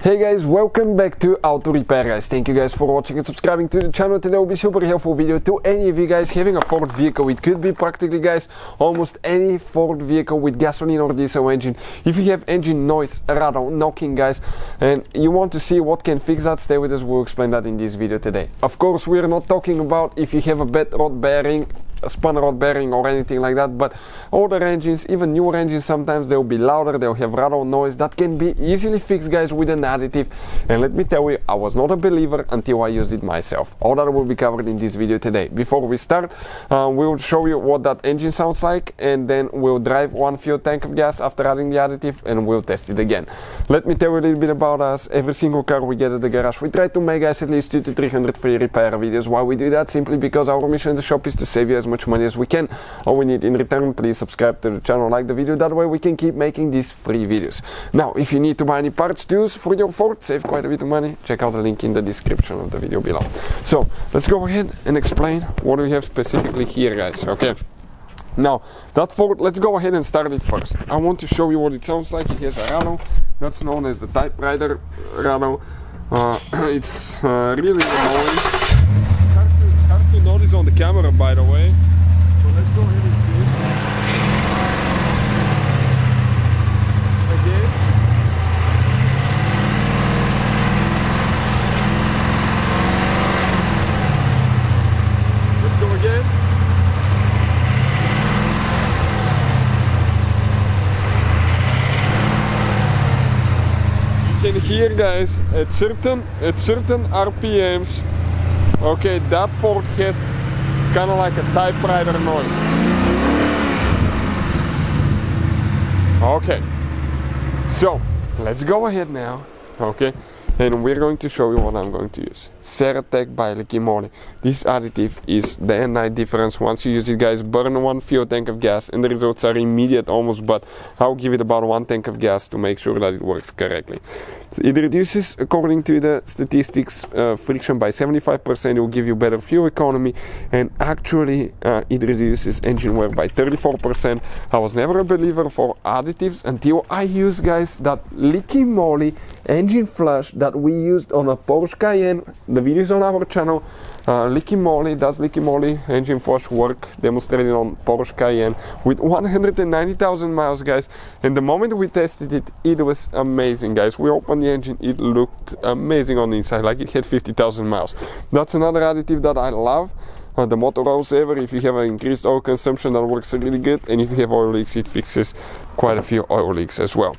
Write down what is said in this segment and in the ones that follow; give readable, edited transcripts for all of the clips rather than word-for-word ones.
Hey guys, welcome back to Auto Repair guys. Thank you guys for watching and subscribing to the channel. Today will be super helpful video to any of you guys having a Ford vehicle. It could be practically guys almost any Ford vehicle with gasoline or diesel engine. If you have engine noise, rattle, knocking guys, and you want to see what can fix that, stay with us, we'll explain that in this video today. Of course, we're not talking about if you have a bad rod bearing, a spun rod bearing or anything like that, but older engines, even newer engines, sometimes they'll be louder, they'll have rattle noise that can be easily fixed guys with an additive. And let me tell you, I was not a believer until I used it myself. All that will be covered in this video today. Before we start, we'll show you what that engine sounds like, and then we'll drive one fuel tank of gas after adding the additive, and we'll test it again. Let me tell you a little bit about us. Every single car we get at the garage, we try to make guys at least 200 to 300 free repair videos. Why we do that? Simply because our mission in the shop is to save you as much money as we can. All we need in return, please subscribe to the channel, like the video, that way we can keep making these free videos. Now, if you need to buy any parts to use for your Ford, save quite a bit of money, check out the link in the description of the video below. So let's go ahead and explain what we have specifically here guys. Okay, now that Ford, let's go ahead and start it first. I want to show you what it sounds like. It has a rattle that's known as the typewriter rattle. It's really annoying. Hard to notice on the camera, by the way. So let's go ahead and see it. Again. Let's go again. You can hear guys at certain RPMs. Okay, that Ford has kind of like a typewriter noise. Okay, so let's go ahead now. Okay, and we're going to show you what I'm going to use. Ceratec by Licky Moly. This additive is day and night difference. Once you use it guys, burn one fuel tank of gas and the results are immediate almost, but I'll give it about 1 tank of gas to make sure that it works correctly. So it reduces, according to the statistics, friction by 75%. It will give you better fuel economy, and actually it reduces engine wear by 34%. I was never a believer for additives until I used guys that Licky Moly engine flush that we used on a Porsche Cayenne. The video is on our channel. Licky Moly engine flush work demonstrated on Porsche Cayenne with 190,000 miles guys, and the moment we tested it, it was amazing guys. We opened the engine, it looked amazing on the inside, like it had 50,000 miles. That's another additive that I love. The motor oil saver, if you have an increased oil consumption, that works really good, and if you have oil leaks, it fixes quite a few oil leaks as well.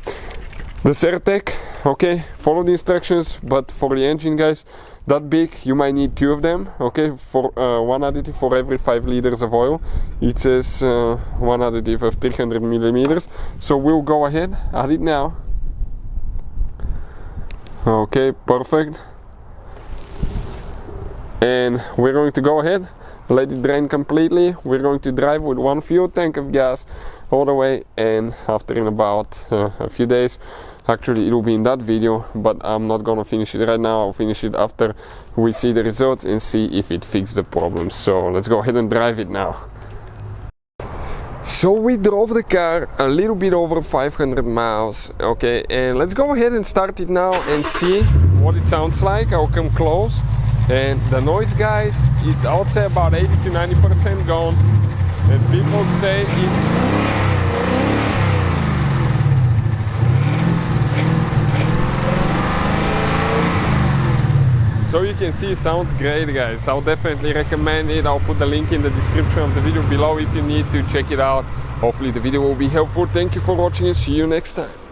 The Ceratec, okay, follow the instructions, but for the engine guys, that big, you might need 2 of them, okay, for one additive for every 5 liters of oil. It says one additive of 300 millimeters, so we'll go ahead, add it now. Okay, perfect. And we're going to go ahead, let it drain completely. We're going to drive with 1 fuel tank of gas all the way, and after in about a few days, actually it will be in that video, but I'm not gonna finish it right now. I'll finish it after we see the results and see if it fixed the problem. So let's go ahead and drive it now. So we drove the car a little bit over 500 miles, okay, and let's go ahead and start it now and see what it sounds like. I'll come close, and the noise guys, it's I would say about 80 to 90% gone, and people say it. So you can see it sounds great guys. I'll definitely recommend it. I'll put the link in the description of the video below if you need to check it out. Hopefully the video will be helpful. Thank you for watching and see you next time.